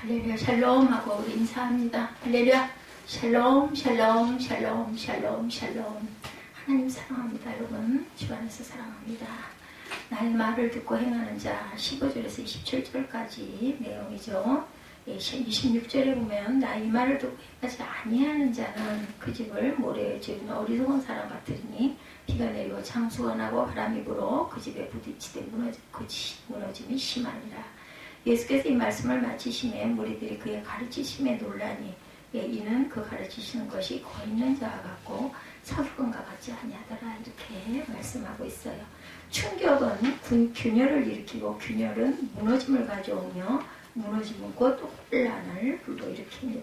할렐루야 샬롬 하고 우리 인사합니다. 할렐루야 샬롬 샬롬 샬롬 샬롬 샬롬. 하나님 사랑합니다. 여러분 주 안에서 사랑합니다. 나의 말을 듣고 행하는 자 15절에서 27절까지 내용이죠. 26절에 보면 나의 말을 듣고 행하지 아니하는 자는 그 집을 모래에 지은 어리석은 사람 같으니 비가 내리고 창수가 나고 바람이 불어 그 집에 부딪히되 무너짐이 심하니라. 예수께서 이 말씀을 마치심에 무리들이 그의 가르치심에 놀라니 이는 그 가르치시는 것이 거 있는 자와 같고 서기관과 같지 아니하더라. 이렇게 말씀하고 있어요. 충격은 균열을 일으키고 균열은 무너짐을 가져오며 무너짐은 곧 혼란을 불러일으킵니다.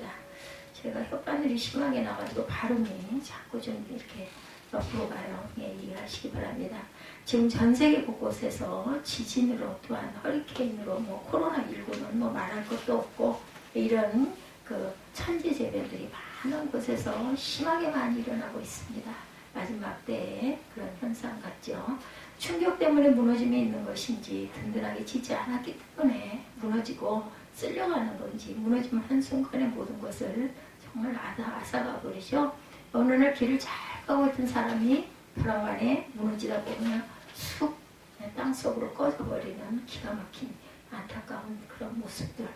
제가 혓바늘이 심하게 나가지고 발음이 자꾸 좀 이렇게 옆으로 가요. 이해하시기 바랍니다. 지금 전 세계 곳곳에서 지진으로 또한 허리케인으로 코로나19는 말할 것도 없고 이런 그 천재재변들이 많은 곳에서 심하게 많이 일어나고 있습니다. 마지막 때에 그런 현상 같죠. 충격 때문에 무너짐이 있는 것인지 든든하게 지지 않았기 때문에 무너지고 쓸려가는 건지 무너지면 한순간에 모든 것을 정말 앗아가 버리죠. 어느 날 길을 잘 가고 있던 사람이 벼랑간에 무너지다 보면 쑥 땅속으로 꺼져버리는 기가 막힌 안타까운 그런 모습들.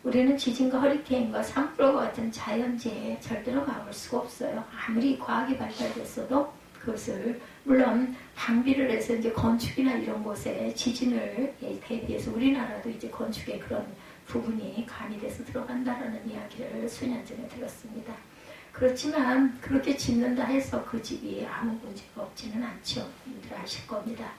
우리는 지진과 허리케인과 산불과 같은 자연재해에 절대로 막을 수가 없어요. 아무리 과학이 발달됐어도 그것을 물론 방비를 해서 이제 건축이나 이런 곳에 지진을 대비해서 우리나라도 이제 건축에 그런 부분이 가미돼서 들어간다라는 이야기를 수년 전에 들었습니다. 그렇지만 그렇게 짓는다 해서 그 집이 아무 문제가 없지는 않죠. 여러분들 아실 겁니다.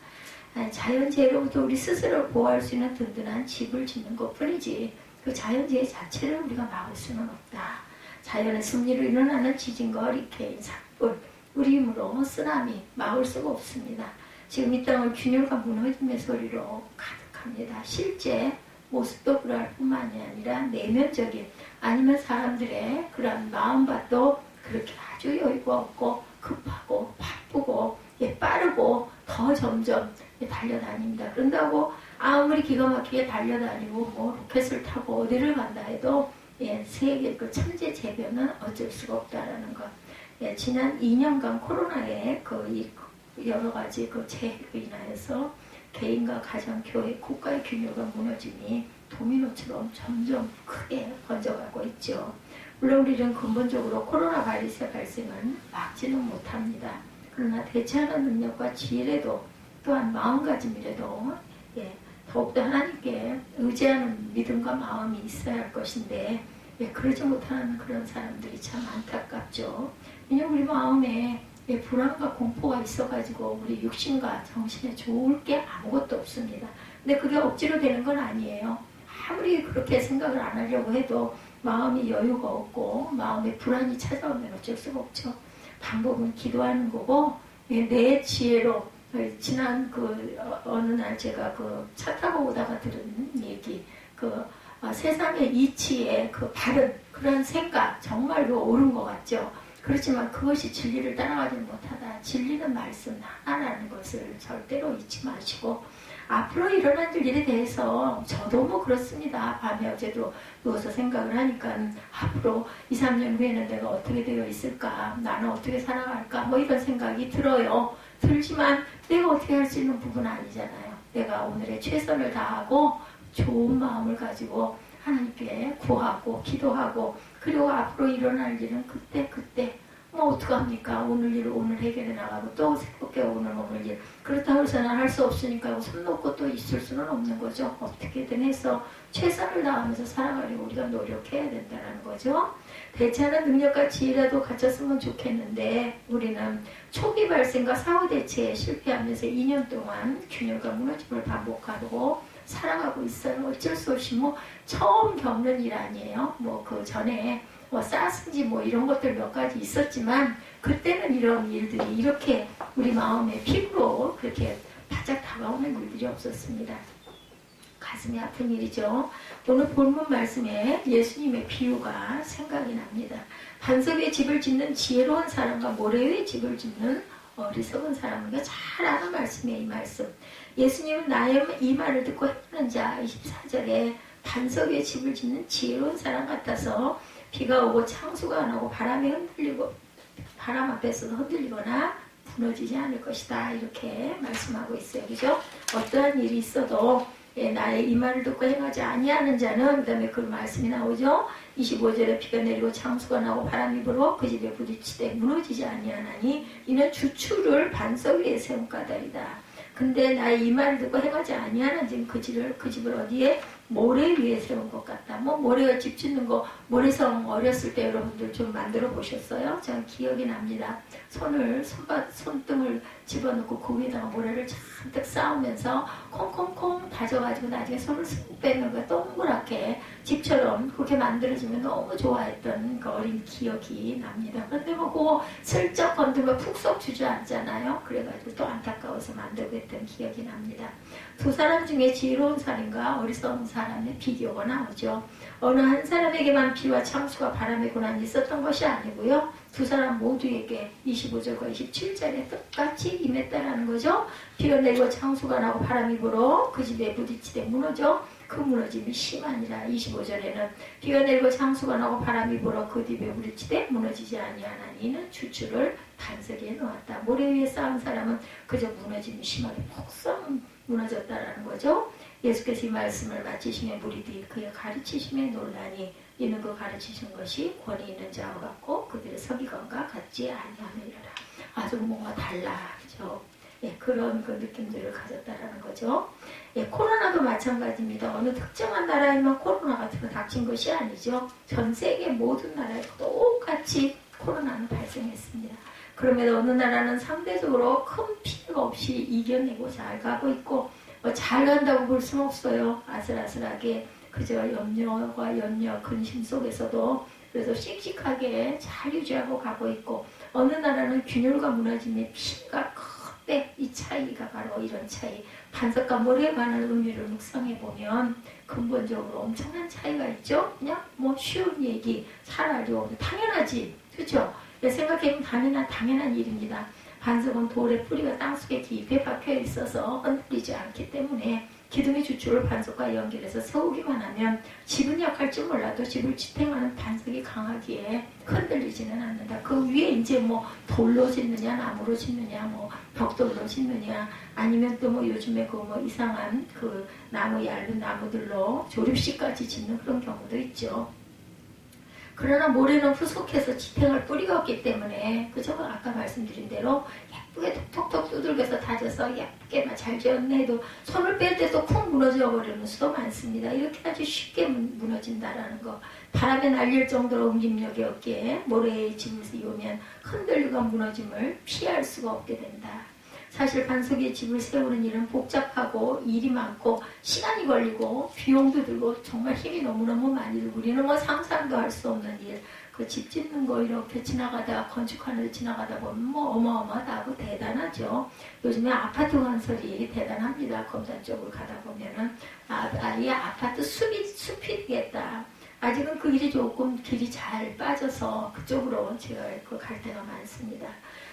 자연재해로부터 우리 스스로를 보호할 수 있는 든든한 집을 짓는 것 뿐이지 그 자연재해 자체를 우리가 막을 수는 없다. 자연의 섭리로 일어나는 지진과 허리케인, 산불, 우리 힘으로 쓰나미 막을 수가 없습니다. 지금 이 땅은 균열과 무너짐의 소리로 가득합니다. 실제 모습도 그럴 뿐만이 아니라 내면적인 아니면 사람들의 그런 마음밭도 그렇게 아주 여유가 없고 급하고 바쁘고 빠르고 더 점점 달려다닙니다. 그런다고 아무리 기가 막히게 달려다니고 로켓을 타고 어디를 간다 해도 세계 그 천재재변은 어쩔 수가 없다라는 것. 지난 2년간 코로나의 그 여러 가지 그 재해로 인하여서 개인과 가정, 교회, 국가의 균열과 무너짐이 도미노처럼 점점 크게 번져가고 있죠. 물론 우리는 근본적으로 코로나 바이러스의 발생을 막지는 못합니다. 그러나 대처하는 능력과 지혜라도 또한 마음가짐이라도 더욱더 하나님께 의지하는 믿음과 마음이 있어야 할 것인데 그러지 못하는 그런 사람들이 참 안타깝죠. 왜냐하면 우리 마음에 불안과 공포가 있어가지고 우리 육신과 정신에 좋을 게 아무것도 없습니다. 근데 그게 억지로 되는 건 아니에요. 아무리 그렇게 생각을 안 하려고 해도 마음이 여유가 없고 마음에 불안이 찾아오면 어쩔 수가 없죠. 방법은 기도하는 거고 내 지혜로 지난 어느 날 제가 차 타고 오다가 들은 얘기 세상의 이치에 바른 그런 생각 정말로 옳은 것 같죠. 그렇지만 그것이 진리를 따라가지 못하다. 진리는 말씀 하나라는 것을 절대로 잊지 마시고 앞으로 일어날 일에 대해서 저도 그렇습니다. 밤에 어제도 누워서 생각을 하니까 앞으로 2, 3년 후에는 내가 어떻게 되어 있을까? 나는 어떻게 살아갈까? 이런 생각이 들어요. 들지만 내가 어떻게 할 수 있는 부분은 아니잖아요. 내가 오늘의 최선을 다하고 좋은 마음을 가지고 하나님께 구하고 기도하고 그리고 앞으로 일어날 일은 그때 어떡합니까? 오늘 일 오늘 해결해 나가고 또 새롭게 오늘 일 그렇다고 해서 난 할 수 없으니까 손 놓고 또 있을 수는 없는 거죠. 어떻게든 해서 최선을 다하면서 살아가려고 우리가 노력해야 된다는 거죠. 대처하는 능력과 지혜라도 갖췄으면 좋겠는데 우리는 초기 발생과 사후 대처에 실패하면서 2년 동안 균열과 무너짐을 반복하고 살아가고 있어요. 어쩔 수 없이 처음 겪는 일 아니에요. 그 전에 사스인지 이런 것들 몇 가지 있었지만 그때는 이런 일들이 이렇게 우리 마음에 피부로 그렇게 바짝 다가오는 일들이 없었습니다. 가슴이 아픈 일이죠. 오늘 본문 말씀에 예수님의 비유가 생각이 납니다. 반석 위에 집을 짓는 지혜로운 사람과 모래 위에 집을 짓는 어리석은 사람을 잘 아는 말씀이에요. 이 말씀. 예수님은 나의 이 말을 듣고 행하는 자 24절에 반석 위에 집을 짓는 지혜로운 사람 같아서 비가 오고 창수가 안 오고 바람 앞에서도 흔들리거나 무너지지 않을 것이다. 이렇게 말씀하고 있어요. 그죠? 어떠한 일이 있어도 나의 이 말을 듣고 행하지 아니하는 자는, 그 다음에 그 말씀이 나오죠. 25절에 비가 내리고 창수가 나고 바람이 불어 그 집에 부딪히되 무너지지 아니하나니 이는 주추를 반석 위에 세운 까닭이다. 근데 나의 이 말을 듣고 행하지 아니하는 지금 그 집을 어디에? 모래 위에 세운 것 같다. 뭐 모래가 집 짓는 거, 모래성 어렸을 때 여러분들 좀 만들어 보셨어요? 저는 기억이 납니다. 손등을 집어넣고 그 위에다가 모래를 잔뜩 쌓으면서 콩콩콩 다져가지고 나중에 손을 쑥 빼면 그 동그랗게 집처럼 그렇게 만들어지면 너무 좋아했던 그 어린 기억이 납니다. 그런데 뭐 그거 슬쩍 건들면 푹 쏙 주저앉잖아요. 그래가지고 또 안타까워서 만들고 했던 기억이 납니다. 두 사람 중에 지혜로운 사람과 어리석은 사람의 비교가 나오죠. 어느 한 사람에게만 비와 창수가 바람의 고난이 있었던 것이 아니고요. 두 사람 모두에게 25절과 27절에 똑같이 임했다라는 거죠. 비가 내리고 창수가 나고 바람이 불어 그 집에 부딪히되 무너져 그 무너짐이 심하니라. 25절에는 비가 내리고 창수가 나고 바람이 불어 그 집에 부딪히되 무너지지 아니하나니 이는 주추를 반석에 놓았다. 모래 위에 쌓은 사람은 그저 무너짐이 심하게 폭성 무너졌다라는 거죠. 예수께서 이 말씀을 마치시며 무리들이 그의 가르치심에 놀라니 이는 그 가르치신 것이 권위 있는 자와 같고 그들의 서기관과 같지 아니하느니라. 아주 뭔가 달라, 그죠? 예, 그런 그 느낌들을 가졌다라는 거죠. 예, 코로나도 마찬가지입니다. 어느 특정한 나라에만 코로나 같은 거 닥친 것이 아니죠. 전 세계 모든 나라에 똑같이 코로나는 발생했습니다. 그럼에도 어느 나라는 상대적으로 큰 피해가 없이 이겨내고 잘 가고 있고, 잘 간다고 볼 수는 없어요. 아슬아슬하게 그저 염려와 근심 속에서도 그래서 씩씩하게 잘 유지하고 가고 있고, 어느 나라는 균열과 무너짐의 피해가 큰데 이 차이가 바로 이런 차이. 반석과 모래에 관한 의미를 묵상해 보면 근본적으로 엄청난 차이가 있죠. 그냥 뭐 쉬운 얘기, 차라리 당연하지, 그렇죠? 생각해보면 당연한 일입니다. 반석은 돌의 뿌리가 땅속에 깊이 박혀 있어서 흔들리지 않기 때문에 기둥의 주추를 반석과 연결해서 세우기만 하면 집은 약할 줄 몰라도 집을 지탱하는 반석이 강하기에 흔들리지는 않는다. 그 위에 이제 뭐 돌로 짓느냐, 나무로 짓느냐, 뭐 벽돌로 짓느냐, 아니면 또 뭐 요즘에 그 뭐 이상한 그 나무 얇은 나무들로 조립식까지 짓는 그런 경우도 있죠. 그러나 모래는 후속해서 지탱할 뿌리가 없기 때문에, 그저 아까 말씀드린 대로 예쁘게 톡톡톡 두들겨서 다져서 예쁘게만 잘 지었네 해도 손을 뺄 때 또 쿵 무너져 버리는 수도 많습니다. 이렇게 아주 쉽게 무너진다라는 거. 바람에 날릴 정도로 움직임력이 없기에 모래의 집을 세우면 흔들리고 무너짐을 피할 수가 없게 된다. 사실 반석 위에 집을 세우는 일은 복잡하고 일이 많고 시간이 걸리고 비용도 들고 정말 힘이 너무너무 많이 들고 우리는 뭐 상상도 할 수 없는 일, 그 집 짓는 거 이렇게 지나가다가 건축하는 지나가다 보면 뭐 어마어마하고 대단하죠. 요즘에 아파트 건설이 대단합니다. 검산 쪽으로 가다 보면은 아예 아파트 숲이 되겠다. 아직은 그 일이 조금 길이 잘 빠져서 그쪽으로 제가 갈 때가 많습니다.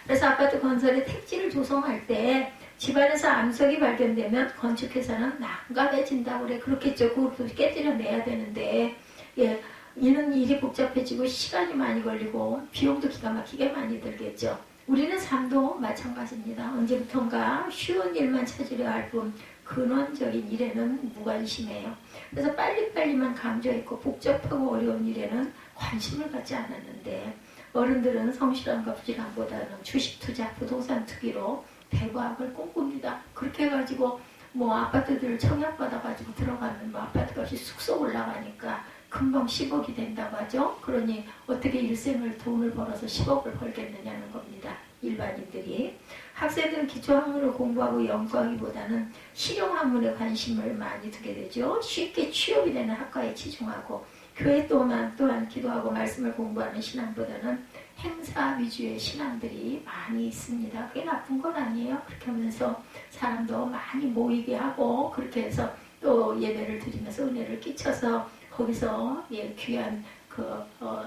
그래서 아파트 건설에 택지를 조성할 때 집안에서 암석이 발견되면 건축회사는 난감해진다고 그래. 그렇겠죠. 그것도 깨뜨려내야 되는데, 예, 이는 일이 복잡해지고 시간이 많이 걸리고 비용도 기가 막히게 많이 들겠죠. 우리는 삶도 마찬가지입니다. 언제부턴가 쉬운 일만 찾으려 할 뿐 근원적인 일에는 무관심해요. 그래서 빨리빨리만 강조했고 복잡하고 어려운 일에는 관심을 갖지 않았는데, 어른들은 성실함과 부지런함보다는 주식 투자, 부동산 투기로 대박을 꿈꿉니다. 그렇게 해가지고 뭐 아파트들을 청약받아가지고 들어가면 뭐 아파트 값이 쑥쑥 올라가니까 금방 10억이 된다고 하죠. 그러니 어떻게 일생을 돈을 벌어서 10억을 벌겠느냐는 겁니다. 일반인들이. 학생들은 기초학문을 공부하고 연구하기보다는 실용학문에 관심을 많이 두게 되죠. 쉽게 취업이 되는 학과에 치중하고, 교회 또한 기도하고 말씀을 공부하는 신앙보다는 행사 위주의 신앙들이 많이 있습니다. 그게 나쁜 건 아니에요. 그렇게 하면서 사람도 많이 모이게 하고, 그렇게 해서 또 예배를 드리면서 은혜를 끼쳐서 거기서 귀한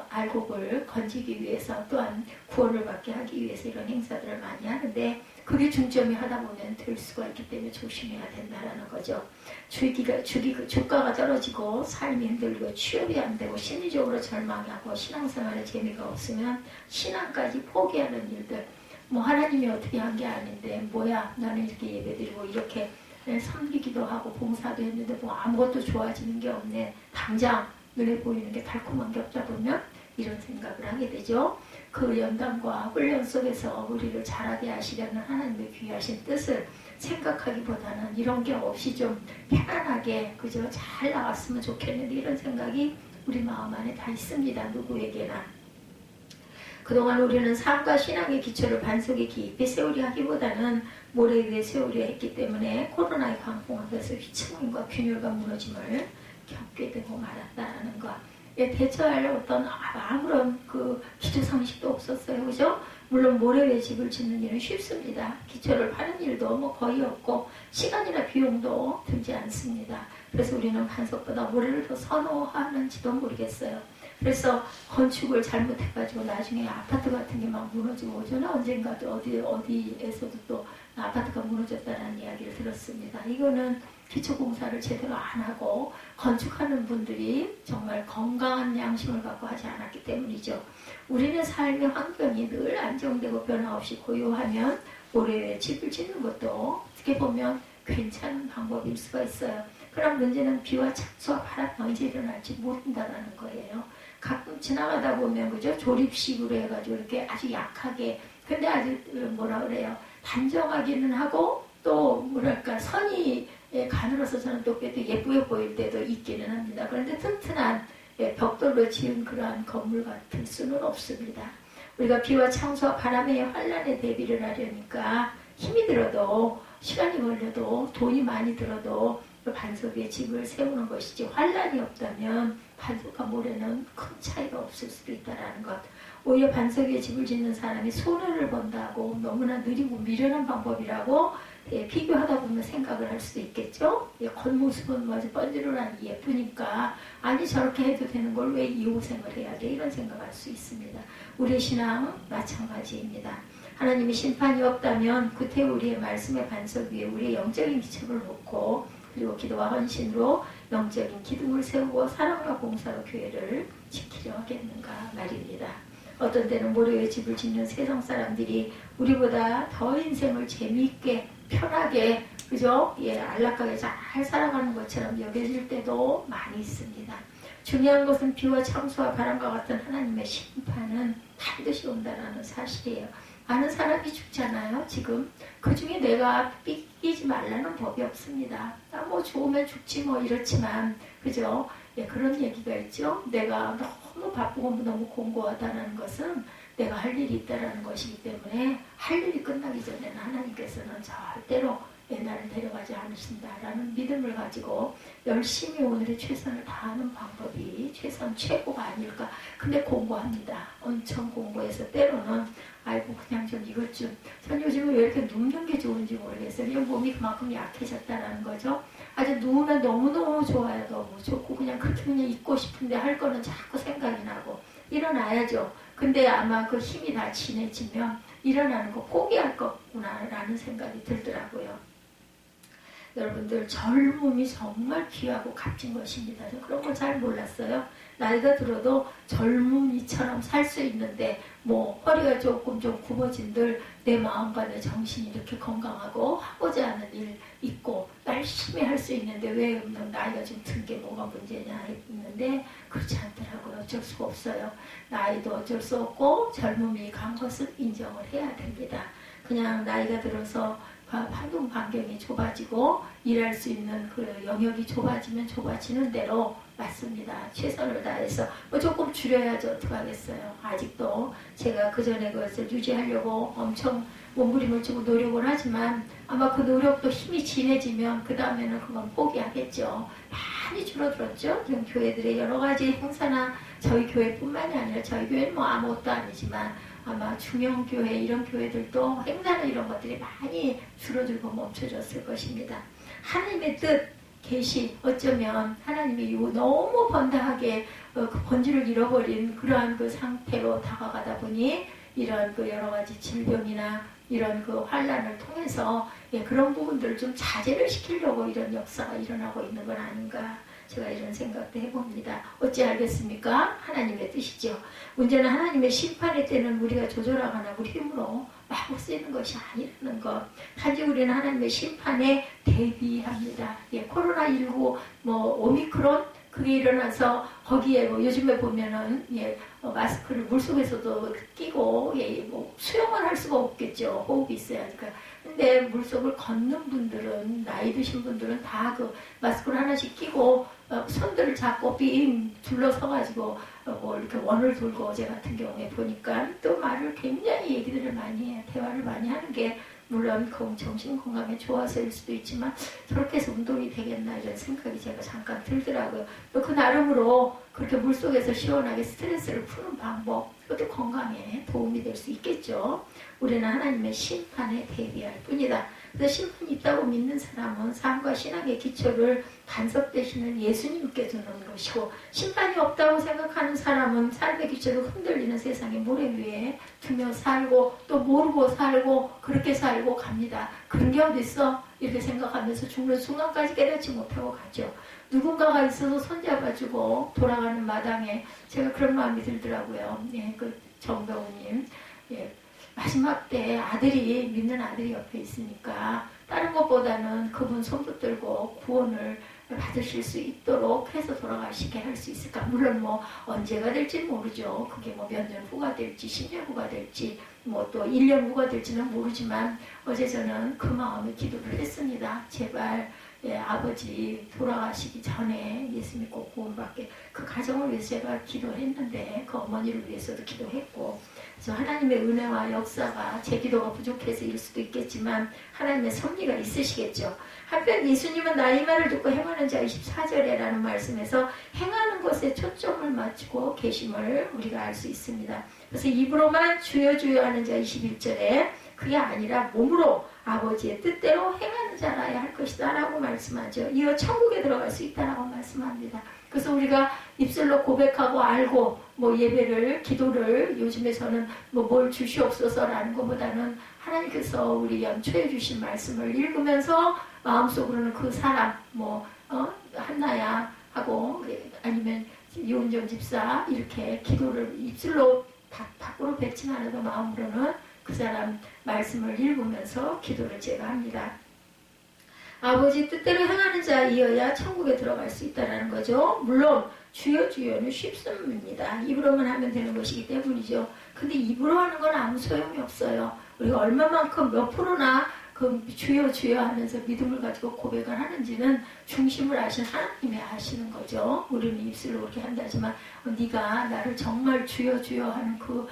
알곡을 건지기 위해서 또한 구원을 받게 하기 위해서 이런 행사들을 많이 하는데 그게 중점이 하다 보면 될 수가 있기 때문에 조심해야 된다라는 거죠. 주가가 떨어지고 삶이 힘들고 취업이 안 되고 심리적으로 절망하고 신앙생활에 재미가 없으면 신앙까지 포기하는 일들 뭐 하나님이 어떻게 한 게 아닌데 뭐야 나는 이렇게 예배드리고 이렇게 섬기기도 하고 봉사도 했는데 뭐 아무것도 좋아지는 게 없네. 당장 눈에 보이는 게 달콤한 게 없다 보면 이런 생각을 하게 되죠. 그 연단과 훈련 속에서 우리를 자라게 하시려는 하나님의 귀하신 뜻을 생각하기보다는 이런 게 없이 좀 편안하게 그저 잘 나갔으면 좋겠는데 이런 생각이 우리 마음 안에 다 있습니다. 누구에게나. 그동안 우리는 삶과 신앙의 기초를 반석에 깊이 세우려 하기보다는 모래 위에 세우려 했기 때문에 코로나의 광풍하면서 휘청임과 균열과 무너짐을 겪게 되고 말았다는 것. 대처할 어떤 아무런 그 기초 상식도 없었어요. 그죠? 물론 모래 위에 집을 짓는 일은 쉽습니다. 기초를 파는 일도 뭐 거의 없고 시간이나 비용도 들지 않습니다. 그래서 우리는 반석보다 모래를 더 선호하는지도 모르겠어요. 그래서 건축을 잘못해가지고 나중에 아파트 같은 게 막 무너지고 오잖아. 언젠가 어디에서도 또 아파트가 무너졌다는 이야기를 들었습니다. 이거는 기초공사를 제대로 안 하고 건축하는 분들이 정말 건강한 양심을 갖고 하지 않았기 때문이죠. 우리는 삶의 환경이 늘 안정되고 변화 없이 고요하면 모래 위에 집을 짓는 것도 어떻게 보면 괜찮은 방법일 수가 있어요. 그럼 문제는 비와 찬수와 바람이 언제 일어날지 모른다는 거예요. 가끔 지나가다 보면 그죠? 조립식으로 해가지고 이렇게 아주 약하게 근데 아주 뭐라 그래요? 단정하기는 하고 또 뭐랄까 선이 가늘어서 저는 또 예쁘게 보일 때도 있기는 합니다. 그런데 튼튼한 벽돌로 지은 그러한 건물 같을 수는 없습니다. 우리가 비와 창수와 바람의 환란에 대비를 하려니까 힘이 들어도 시간이 걸려도 돈이 많이 들어도 반석 위에 집을 세우는 것이지 환란이 없다면 반석과 모래는 큰 차이가 없을 수도 있다는 것. 오히려 반석 위에 집을 짓는 사람이 손해를 번다고 너무나 느리고 미련한 방법이라고 비교하다 보면 생각을 할 수도 있겠죠. 겉모습은 뭐 아주 번지르르하니 예쁘니까 아니 저렇게 해도 되는 걸 왜 이 고생을 해야 돼 이런 생각할 수 있습니다. 우리의 신앙은 마찬가지입니다. 하나님의 심판이 없다면 그때 우리의 말씀의 반석 위에 우리의 영적인 기초를 놓고 그리고 기도와 헌신으로 영적인 기둥을 세우고 사랑과 봉사로 교회를 지키려 하겠는가 말입니다. 어떤 때는 모래 위에 집을 짓는 세상 사람들이 우리보다 더 인생을 재미있게 편하게 그죠? 안락하게 잘 살아가는 것처럼 여겨질 때도 많이 있습니다. 중요한 것은 비와 창수와 바람과 같은 하나님의 심판은 반드시 온다는 사실이에요. 많은 사람이 죽잖아요. 지금 그 중에 내가 삐끼지 말라는 법이 없습니다. 뭐 죽으면 죽지 뭐 이렇지만 그죠? 그런 얘기가 있죠. 내가 너무 바쁘고 너무 공고하다는 것은 내가 할 일이 있다는 것이기 때문에 할 일이 끝나기 전에는 하나님께서는 절대로 나를 데려가지 않으신다라는 믿음을 가지고 열심히 오늘의 최선을 다하는 방법이 최고가 아닐까. 근데 공부합니다. 엄청 공부해서 때로는 아이고 그냥 좀 이것 좀 전 요즘에 왜 이렇게 눕는 게 좋은지 모르겠어요. 그냥 몸이 그만큼 약해졌다라는 거죠. 아주 누우면 너무너무 좋아요. 너무 좋고 그냥 그렇게 그냥 있고 싶은데 할 거는 자꾸 생각이 나고 일어나야죠. 근데 아마 그 힘이 다 진해지면 일어나는 거 포기할 거구나라는 생각이 들더라고요. 여러분들 젊음이 정말 귀하고 값진 것입니다. 저 그런 걸 잘 몰랐어요. 나이가 들어도 젊음이처럼 살 수 있는데 뭐 허리가 조금 좀 굽어진들 내 마음과 내 정신이 이렇게 건강하고 하고자 하는 일 있고 열심히 할 수 있는데 왜 나이가 좀 든 게 뭐가 문제냐 했는데 그렇지 않더라고요. 어쩔 수가 없어요. 나이도 어쩔 수 없고 젊음이 간 것을 인정을 해야 됩니다. 그냥 나이가 들어서 활동 반경이 좁아지고 일할 수 있는 그 영역이 좁아지면 좁아지는 대로 맞습니다. 최선을 다해서 뭐 조금 줄여야죠. 어떡하겠어요. 아직도 제가 그 전에 그것을 유지하려고 엄청 몸부림을 치고 노력을 하지만 아마 그 노력도 힘이 진해지면 그 다음에는 그건 포기하겠죠. 많이 줄어들었죠. 지금 교회들의 여러 가지 행사나 저희 교회뿐만이 아니라 저희 교회는 뭐 아무것도 아니지만 아마 중형교회 이런 교회들도 행사나 이런 것들이 많이 줄어들고 멈춰졌을 것입니다. 하나님의 뜻 계시, 어쩌면 하나님이 너무 번다하게 그 본질을 잃어버린 그러한 그 상태로 다가가다 보니 이런 그 여러 가지 질병이나 이런 그 환란을 통해서 그런 부분들을 좀 자제를 시키려고 이런 역사가 일어나고 있는 건 아닌가, 제가 이런 생각도 해봅니다. 어찌 알겠습니까? 하나님의 뜻이죠. 문제는 하나님의 심판의 때는 우리가 조절하거나 우리 힘으로 막 쓰이는 것이 아니라는 것. 단지 우리는 하나님의 심판에 대비합니다. 코로나19, 오미크론, 그게 일어나서 거기에 요즘에 보면은 마스크를 물속에서도 끼고 수영을 할 수가 없겠죠. 호흡이 있어야 하니까. 근데 물속을 걷는 분들은, 나이 드신 분들은 다 그 마스크를 하나씩 끼고 손들을 잡고 빙 둘러서가지고 이렇게 원을 돌고, 어제 같은 경우에 보니까 또 말을 굉장히 얘기들을 많이 해요. 대화를 많이 하는 게 물론 정신 건강에 좋아서일 수도 있지만 저렇게 해서 운동이 되겠나 이런 생각이 제가 잠깐 들더라고요. 또 그 나름으로 그렇게 물속에서 시원하게 스트레스를 푸는 방법, 그것도 건강에 도움이 될 수 있겠죠. 우리는 하나님의 심판에 대비할 뿐이다. 그래서 심판이 있다고 믿는 사람은 삶과 신앙의 기초를 간섭 되시는 예수님께 두는 것이고, 심판이 없다고 생각하는 사람은 삶의 기초를 흔들리는 세상의 모래 위에 두며 살고 또 모르고 살고 그렇게 살고 갑니다. 그런 게 어딨어? 이렇게 생각하면서 죽는 순간까지 깨닫지 못하고 가죠. 누군가가 있어서 손잡아주고 돌아가는 마당에 제가 그런 마음이 들더라고요. 그 정배우님, 마지막 때 아들이, 믿는 아들이 옆에 있으니까 다른 것보다는 그분 손 붙들고 구원을 받으실 수 있도록 해서 돌아가시게 할 수 있을까? 물론 언제가 될지 모르죠. 그게 몇 년 후가 될지 10년 후가 될지 또 1년 후가 될지는 모르지만 어제 저는 그 마음에 기도를 했습니다. 제발 아버지 돌아가시기 전에 예수 믿고 구원받게, 그 가정을 위해서 제가 기도했는데 그 어머니를 위해서도 기도했고, 그래서 하나님의 은혜와 역사가 제 기도가 부족해서일 수도 있겠지만 하나님의 섭리가 있으시겠죠. 한편 예수님은 나의 말을 듣고 행하는 자 24절에라는 말씀에서 행하는 것에 초점을 맞추고 계심을 우리가 알 수 있습니다. 그래서 입으로만 주여 주여 하는 자 21절에 그게 아니라 몸으로 아버지의 뜻대로 행하는 자라야 할 것이다 라고 말씀하죠. 이어 천국에 들어갈 수 있다라고 말씀합니다. 그래서 우리가 입술로 고백하고 알고 예배를, 기도를 요즘에서는 뭘 주시옵소서라는 것보다는 하나님께서 우리 연초해 주신 말씀을 읽으면서 마음속으로는 그 사람 한나야 하고, 아니면 이온정 집사 이렇게 기도를 입술로 밖으로 뱉진 않아도 마음으로는 그 사람 말씀을 읽으면서 기도를 제가 합니다. 아버지 뜻대로 행하는 자이어야 천국에 들어갈 수 있다는 거죠. 물론 주여 주여는 쉽습니다. 입으로만 하면 되는 것이기 때문이죠. 근데 입으로 하는 건 아무 소용이 없어요. 우리가 얼마만큼 몇 프로나 그 주여 주여 하면서 믿음을 가지고 고백을 하는지는 중심을 아신 하나님이 아시는 거죠. 우리는 입술로 그렇게 한다지만 네가 나를 정말 주여 주여 하는 그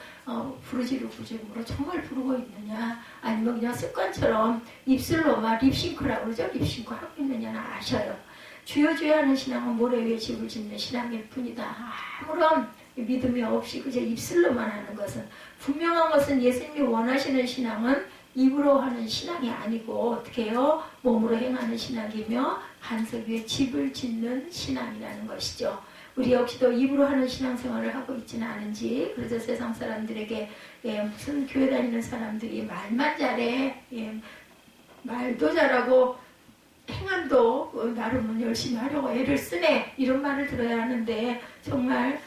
부르짖음으로 정말 부르고 있느냐, 아니면 그냥 습관처럼 입술로만 립싱크라고 그러죠. 립싱크 하고 있느냐는 아셔요. 주여 주여 하는 신앙은 모래 위에 집을 짓는 신앙일 뿐이다. 아무런 믿음이 없이 그저 입술로만 하는 것은, 분명한 것은 예수님이 원하시는 신앙은 입으로 하는 신앙이 아니고 어떻게 해요? 몸으로 행하는 신앙이며 반석 위에 집을 짓는 신앙이라는 것이죠. 우리 역시도 입으로 하는 신앙생활을 하고 있지는 않은지, 그래서 세상 사람들에게 무슨 교회 다니는 사람들이 말만 잘해, 말도 잘하고 행함도 나름은 열심히 하려고 애를 쓰네, 이런 말을 들어야 하는데 정말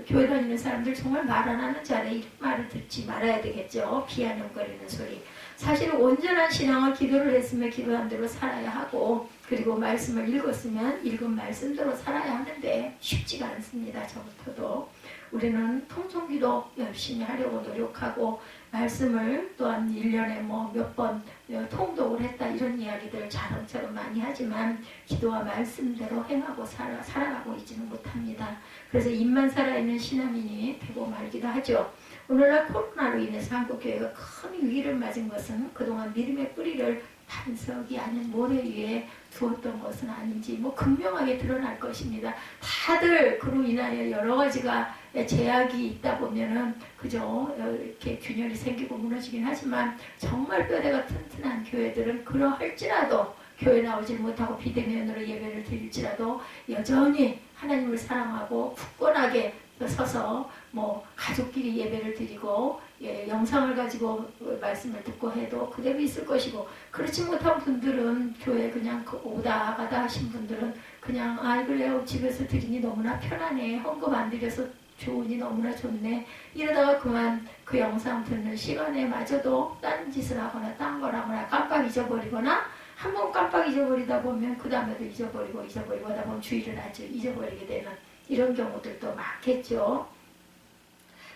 교회 다니는 사람들 정말 말 안 하는 자네, 이런 말을 듣지 말아야 되겠죠. 비아냥거리는 소리. 사실 온전한 신앙은 기도를 했으면 기도한 대로 살아야 하고, 그리고 말씀을 읽었으면 읽은 말씀대로 살아야 하는데 쉽지가 않습니다. 저부터도. 우리는 통성기도 열심히 하려고 노력하고, 말씀을 또한 1년에 몇 번 통독을 했다 이런 이야기들을 자랑처럼 많이 하지만 기도와 말씀대로 행하고 살아가고 있지는 못합니다. 그래서 입만 살아있는 신앙인이 되고 말기도 하죠. 오늘날 코로나로 인해서 한국교회가 큰 위기를 맞은 것은 그동안 믿음의 뿌리를 반석이 아닌 모래 위에 두었던 것은 아닌지 극명하게 드러날 것입니다. 다들 그로 인하여 여러 가지가 제약이 있다 보면은 그저 이렇게 균열이 생기고 무너지긴 하지만 정말 뼈대가 튼튼한 교회들은 그러할지라도 교회 나오질 못하고 비대면으로 예배를 드릴지라도 여전히 하나님을 사랑하고 굳건하게 서서 뭐 가족끼리 예배를 드리고 영상을 가지고 말씀을 듣고 해도 그대로 있을 것이고, 그렇지 못한 분들은 교회 그냥 오다 가다 하신 분들은 그냥 그래요, 집에서 드리니 너무나 편하네, 헌금 안 드려서 좋으니 너무나 좋네, 이러다가 그만 그 영상 듣는 시간에 마저도 딴 짓을 하거나 딴 걸 하거나 깜빡 잊어버리거나, 한 번 깜빡 잊어버리다 보면 그 다음에도 잊어버리고 하다 보면 주의를 아주 잊어버리게 되는 이런 경우들도 많겠죠.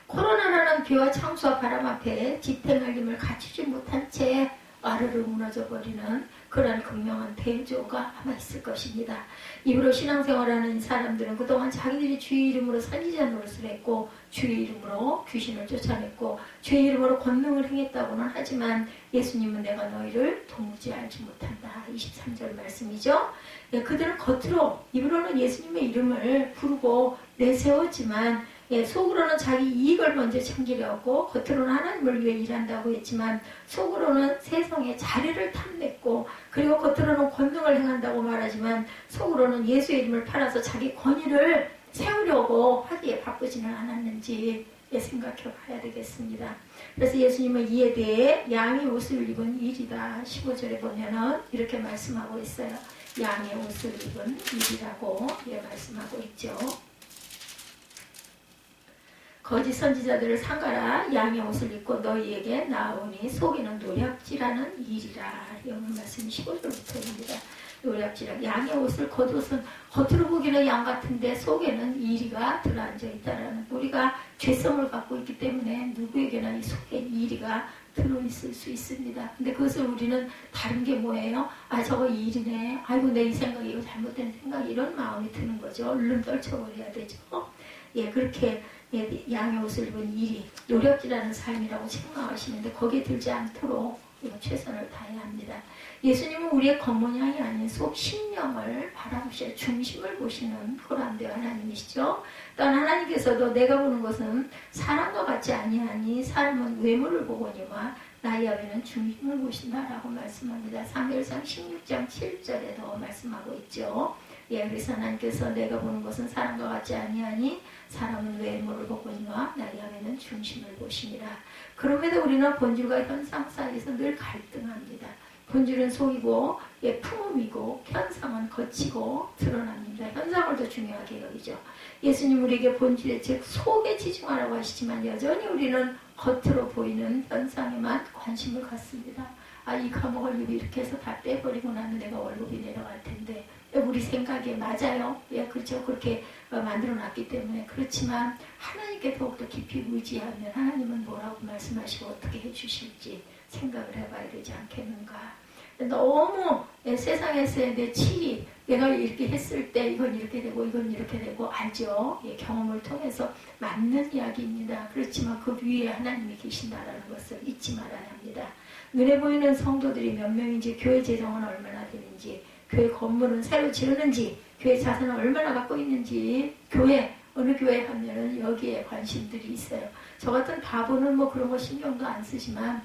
코로나라는 비와 창수와 바람 앞에 지탱할 힘을 갖추지 못한 채 와르르 무너져 버리는 그런 극명한 대조가 아마 있을 것입니다. 이후로 신앙생활하는 사람들은 그동안 자기들이 주의 이름으로 선지자 노릇을 했고, 주의 이름으로 귀신을 쫓아냈고, 주의 이름으로 권능을 행했다고는 하지만 예수님은 내가 너희를 도무지 알지 못한다. 23절 말씀이죠. 그들은 겉으로, 입으로는 예수님의 이름을 부르고 내세웠지만 속으로는 자기 이익을 먼저 챙기려고, 겉으로는 하나님을 위해 일한다고 했지만 속으로는 세상의 자리를 탐냈고, 그리고 겉으로는 권능을 행한다고 말하지만 속으로는 예수의 이름을 팔아서 자기 권위를 세우려고 하기에 바쁘지는 않았는지 생각해 봐야 되겠습니다. 그래서 예수님은 이에 대해 양의 옷을 입은 일이다. 15절에 보면은 이렇게 말씀하고 있어요. 양의 옷을 입은 일이라고 말씀하고 있죠. 거짓 선지자들을 삼가라. 양의 옷을 입고 너희에게 나오니 속에는 노략질하는 일이라. 여기 말씀이 15절부터입니다. 노략질하는, 양의 옷을, 겉옷은 겉으로 보기는 양 같은데 속에는 이리가 들어앉아 있다라는, 우리가 죄성을 갖고 있기 때문에 누구에게나 이 속에 이리가 들어있을 수 있습니다. 근데 그것을 우리는 다른 게 뭐예요? 저거 일이네, 아이고 내 이 생각이, 이거 잘못된 생각, 이런 마음이 드는 거죠. 얼른 떨쳐버려야 되죠. 그렇게 양의 옷을 입은 일이 노력질하는 삶이라고 생각하시는데 거기에 들지 않도록 최선을 다해야 합니다. 예수님은 우리의 겉모양이 아닌 속 심령을 바라보셔 중심을 보시는 그런 하나님이시죠. 또한 하나님께서도 내가 보는 것은 사람과 같지 아니하니 사람은 외모를 보거니와 나의 아버지는 중심을 보신다라고 말씀합니다. 사무엘상 16장 7절에도 말씀하고 있죠. 그래서 하나님께서 내가 보는 것은 사람과 같지 아니하니 사람은 외모를 보거니와 나의 아버지는 중심을 보시니라. 그럼에도 우리는 본질과 현상 사이에서 늘 갈등합니다. 본질은 속이고 품음이고 현상은 거치고 드러납니다. 현상을 더 중요하게 여기죠. 예수님 우리에게 본질에 즉 속에 치중하라고 하시지만 여전히 우리는 겉으로 보이는 현상에만 관심을 갖습니다. 이 과목을 이렇게 해서 다 떼버리고 나면 내가 월급이 내려갈 텐데, 우리 생각에 맞아요. 그렇죠. 그렇게 만들어놨기 때문에. 그렇지만 하나님께 더욱더 깊이 의지하면 하나님은 뭐라고 말씀하시고 어떻게 해주실지 생각을 해봐야 되지 않겠는가. 너무 세상에서의 내 치리, 내가 이렇게 했을 때 이건 이렇게 되고 이건 이렇게 되고 알죠. 경험을 통해서 맞는 이야기입니다. 그렇지만 그 위에 하나님이 계신다라는 것을 잊지 말아야 합니다. 눈에 보이는 성도들이 몇 명인지, 교회 재정은 얼마나 되는지, 교회 건물은 새로 지르는지, 교회 자산을 얼마나 갖고 있는지, 어느 교회에 가면은 여기에 관심들이 있어요. 저 같은 바보는 뭐 그런 거 신경도 안 쓰지만,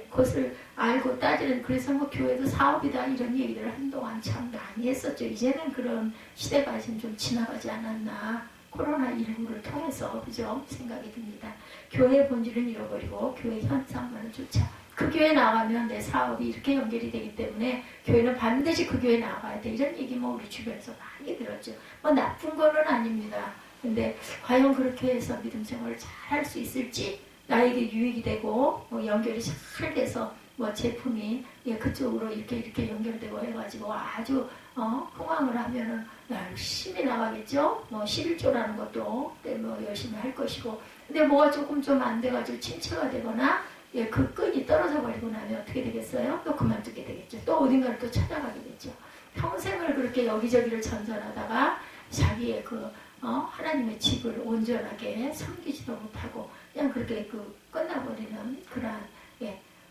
그것을 알고 따지는, 그래서 뭐 교회도 사업이다 이런 얘기들을 한동안 참 많이 했었죠. 이제는 그런 시대가 좀 지나가지 않았나. 코로나19를 통해서, 그죠? 생각이 듭니다. 교회의 본질은 잃어버리고, 교회 현상만을 쫓아. 그 교회 나가면 내 사업이 이렇게 연결이 되기 때문에 교회는 반드시 그 교회 나가야 돼. 이런 얘기 뭐 우리 주변에서 많이 들었죠. 뭐 나쁜 거는 아닙니다. 근데 과연 그렇게 해서 믿음 생활을 잘 할 수 있을지, 나에게 유익이 되고 뭐 연결이 잘 돼서 뭐 제품이 그쪽으로 이렇게 연결되고 해가지고 아주 흥황을 하면은 열심히 나가겠죠. 뭐 11조라는 것도 뭐 열심히 할 것이고, 근데 뭐가 조금 좀 안 돼가지고 침체가 되거나 그 끈이 떨어져 버리고 나면 어떻게 되겠어요? 또 그만두게 되겠죠. 또 어딘가를 또 찾아가게 되죠. 평생을 그렇게 여기저기를 전전하다가 자기의 하나님의 집을 온전하게 섬기지도 못하고 그냥 그렇게 끝나버리는 그러한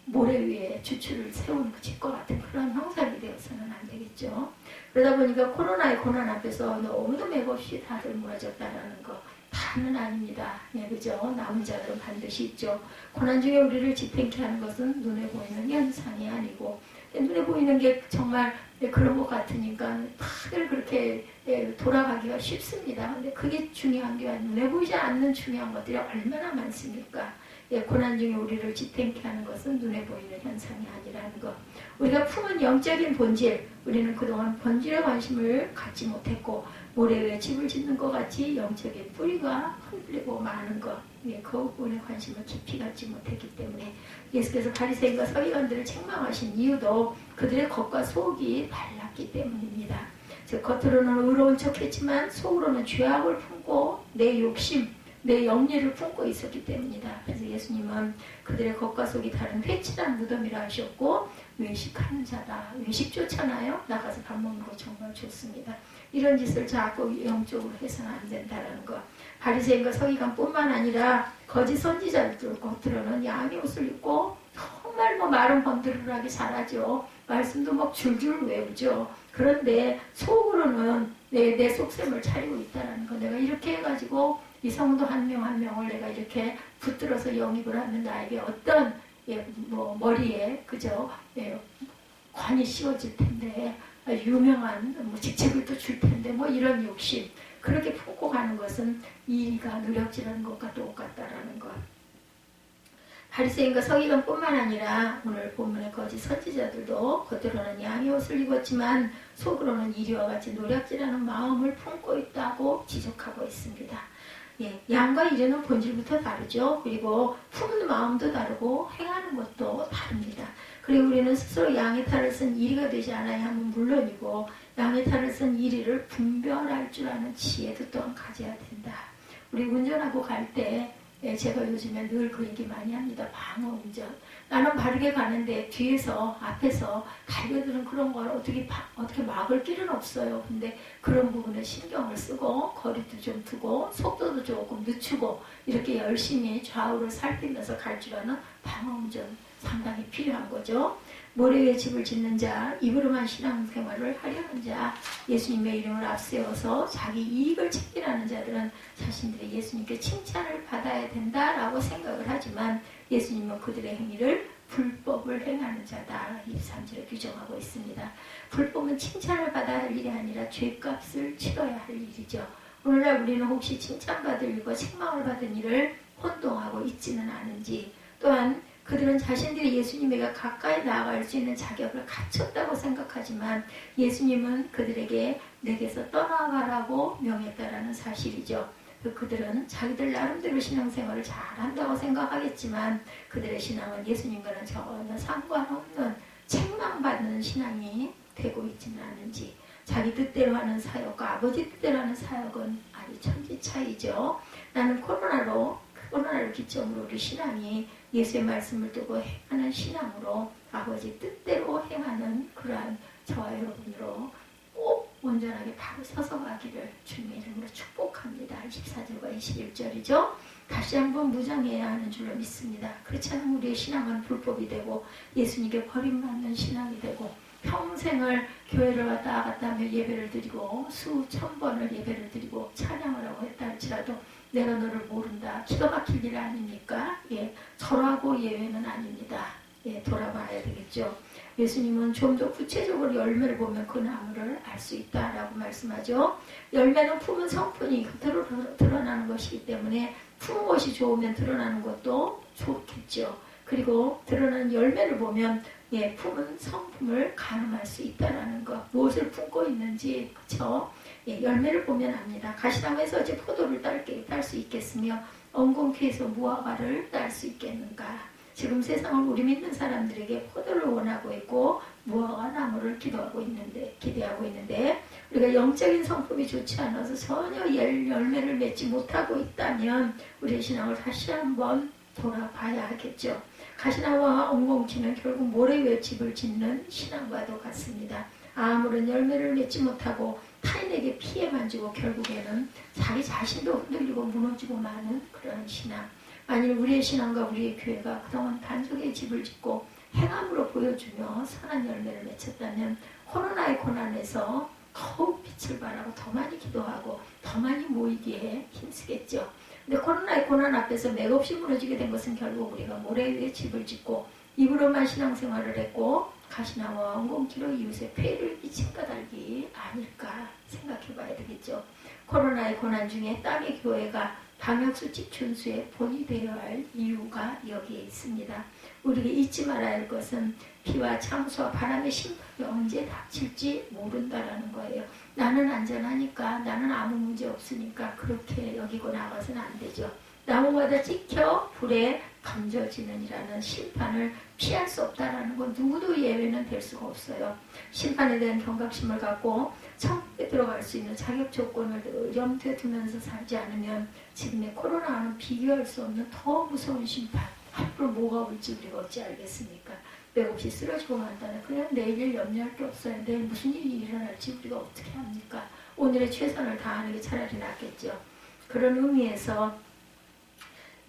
모래 위에 주추를 세운 그 집과 같은 그런 형상이 되어서는 안 되겠죠. 그러다 보니까 코로나의 고난 앞에서 너무도 맥없이 다들 무너졌다라는 거 다는 아닙니다. 그죠? 남은 자들은 반드시 있죠. 고난 중에 우리를 지탱케 하는 것은 눈에 보이는 현상이 아니고, 눈에 보이는 게 정말 그런 것 같으니까 다들 그렇게 돌아가기가 쉽습니다. 근데 그게 중요한 게 아니고 눈에 보이지 않는 중요한 것들이 얼마나 많습니까? 고난 중에 우리를 지탱케 하는 것은 눈에 보이는 현상이 아니라는 것. 우리가 품은 영적인 본질, 우리는 그동안 본질에 관심을 갖지 못했고 모래 위에 집을 짓는 것 같이 영적인 뿌리가 흔들리고 마는 것, 그 부분에 관심을 깊이 갖지 못했기 때문에 예수께서 바리새인과 서기관들을 책망하신 이유도 그들의 겉과 속이 달랐기 때문입니다. 즉 겉으로는 의로운 척했지만 속으로는 죄악을 품고 내 욕심, 내 영리를 품고 있었기 때문이다. 그래서 예수님은 그들의 겉과 속이 다른 회칠한 무덤이라 하셨고 외식하는 자다. 외식 좋잖아요. 나가서 밥 먹는 거 정말 좋습니다. 이런 짓을 자꾸 영적으로 해서는 안 된다는 거. 바리새인과 서기관뿐만 아니라 거짓 선지자들 겉으로는 양의 옷을 입고 정말 마른 번드르르하게 잘하죠. 말씀도 막 줄줄 외우죠. 그런데 속으로는 내 속셈을 차리고 있다는 거. 내가 이렇게 해가지고 이 성도 한 명 한 명을 내가 이렇게 붙들어서 영입을 하면 나에게 어떤 머리에 그저 관이 씌워질 텐데 유명한 직책을 또 줄 텐데 이런 욕심 그렇게 품고 가는 것은 이가 누력질하는 것과 똑같다라는 것. 바리새인과 서기관뿐만 아니라 오늘 본문의 거짓 선지자들도 겉으로는 양의 옷을 입었지만 속으로는 이리와 같이 노략질하는 마음을 품고 있다고 지적하고 있습니다. 양과 이리는 본질부터 다르죠. 그리고 품는 마음도 다르고 행하는 것도 다릅니다. 그리고 우리는 스스로 양의 탈을 쓴 이리가 되지 않아야 하면 물론이고 양의 탈을 쓴 이리를 분별할 줄 아는 지혜도 또한 가져야 된다. 우리 운전하고 갈 때 제가 요즘에 늘 그 얘기 많이 합니다. 방어 운전. 나는 바르게 가는데 뒤에서 앞에서 달려드는 그런 걸 어떻게 막을 길은 없어요. 근데 그런 부분에 신경을 쓰고 거리도 좀 두고 속도도 조금 늦추고 이렇게 열심히 좌우를 살피면서 갈 줄 아는 방어 운전 상당히 필요한 거죠. 모래 위에 집을 짓는 자, 입으로만 신앙생활을 하려는 자, 예수님의 이름을 앞세워서 자기 이익을 챙기라는 자들은 자신들이 예수님께 칭찬을 받아야 된다라고 생각을 하지만 예수님은 그들의 행위를 불법을 행하는 자다. 23절에 규정하고 있습니다. 불법은 칭찬을 받아야 할 일이 아니라 죄값을 치러야 할 일이죠. 오늘날 우리는 혹시 칭찬받을 일과 책망을 받은 일을 혼동하고 있지는 않은지, 또한 그들은 자신들이 예수님에게 가까이 나아갈 수 있는 자격을 갖췄다고 생각하지만 예수님은 그들에게 내게서 떠나가라고 명했다라는 사실이죠. 그들은 자기들 나름대로 신앙생활을 잘한다고 생각하겠지만 그들의 신앙은 예수님과는 전혀 상관없는 책망받는 신앙이 되고 있지는 않은지, 자기 뜻대로 하는 사역과 아버지 뜻대로 하는 사역은 아주 천지 차이죠. 나는 코로나를 기점으로 우리 신앙이 예수의 말씀을 두고 행하는 신앙으로 아버지 뜻대로 행하는 그러한 저와 여러분으로 꼭 온전하게 바로 서서 가기를 주님의 이름으로 축복합니다. 24절과 21절이죠. 다시 한번 무장해야 하는 줄로 믿습니다. 그렇지 않으면 우리의 신앙은 불법이 되고 예수님께 버림받는 신앙이 되고 평생을 교회를 왔다 갔다 하며 예배를 드리고 수천 번을 예배를 드리고 찬양을 하고 했다 할지라도 내가 너를 모른다. 기가 막힐 일 아닙니까? 절하고 예외는 아닙니다. 돌아봐야 되겠죠. 예수님은 좀 더 구체적으로 열매를 보면 그 나무를 알 수 있다라고 말씀하죠. 열매는 품은 성품이 겉으로 드러나는 것이기 때문에 품은 것이 좋으면 드러나는 것도 좋겠죠. 그리고 드러나는 열매를 보면 품은 성품을 가늠할 수 있다라는 것. 무엇을 품고 있는지, 그렇죠? 열매를 보면 압니다. 가시나무에서 어찌 포도를 딸 수 있겠으며 엉겅퀴에서 무화과를 딸 수 있겠는가. 지금 세상은 우리 믿는 사람들에게 포도를 원하고 있고 무화과 나무를 기대하고 있는데 우리가 영적인 성품이 좋지 않아서 전혀 열매를 맺지 못하고 있다면 우리의 신앙을 다시 한번 돌아봐야 하겠죠. 가시나무와 엉겅퀴는 결국 모래 위에 집을 짓는 신앙과도 같습니다. 아무런 열매를 맺지 못하고 타인에게 피해만 주고 결국에는 자기 자신도 흔들리고 무너지고 마는 그런 신앙. 만일 우리의 신앙과 우리의 교회가 그동안 단속의 집을 짓고 행함으로 보여주며 선한 열매를 맺혔다면 코로나의 고난에서 더욱 빛을 발하고 더 많이 기도하고 더 많이 모이기에 힘쓰겠죠. 근데 코로나의 고난 앞에서 맥없이 무너지게 된 것은 결국 우리가 모래 위에 집을 짓고 입으로만 신앙생활을 했고 가시나무와 엉겅퀴로 이웃의 폐해를 끼친 까닭이 아닐까 생각해 봐야 되겠죠. 코로나의 고난 중에 땅의 교회가 방역수칙 준수의 본이 되어야 할 이유가 여기에 있습니다. 우리가 잊지 말아야 할 것은 비와 창수와 바람의 심판이 언제 닥칠지 모른다라는 거예요. 나는 안전하니까, 나는 아무 문제 없으니까 그렇게 여기고 나가서는 안 되죠. 나무마다 찍혀 불에 던져지느니라는 심판을 피할 수 없다라는 건 누구도 예외는 될 수가 없어요. 심판에 대한 경각심을 갖고 천국에 들어갈 수 있는 자격 조건을 늘 염두에 두면서 살지 않으면 지금의 코로나와는 비교할 수 없는 더 무서운 심판, 앞으로 뭐가 올지 우리가 어찌 알겠습니까? 맥없이 쓰러지고 만다는 그냥 내일 염려할 게 없어요. 내일 무슨 일이 일어날지 우리가 어떻게 합니까? 오늘의 최선을 다하는 게 차라리 낫겠죠. 그런 의미에서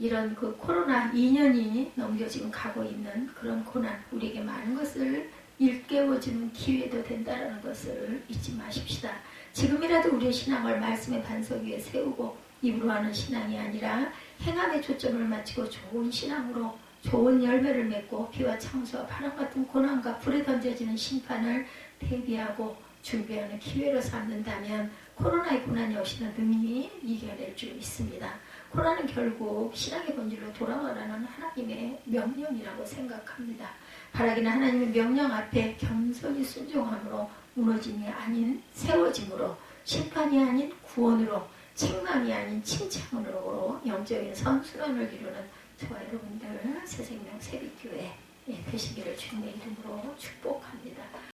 이런 그 코로나 2년이 넘겨 지금 가고 있는 그런 고난, 우리에게 많은 것을 일깨워주는 기회도 된다는 것을 잊지 마십시다. 지금이라도 우리의 신앙을 말씀의 반석 위에 세우고 입으로 하는 신앙이 아니라 행함에 초점을 맞추고 좋은 신앙으로 좋은 열매를 맺고 비와 창수와 바람 같은 고난과 불에 던져지는 심판을 대비하고 준비하는 기회로 삼는다면 코로나의 고난이 오시는 능히 이겨낼 줄 믿습니다. 코로나는 결국 신앙의 본질로 돌아가라는 하나님의 명령이라고 생각합니다. 바라기는 하나님의 명령 앞에 겸손히 순종함으로 무너짐이 아닌 세워짐으로 심판이 아닌 구원으로 책망이 아닌 칭찬으로 영적인 선순환을 이루는 저와 여러분들 새생명 새빛교회 되시기를 주님의 이름으로 축복합니다.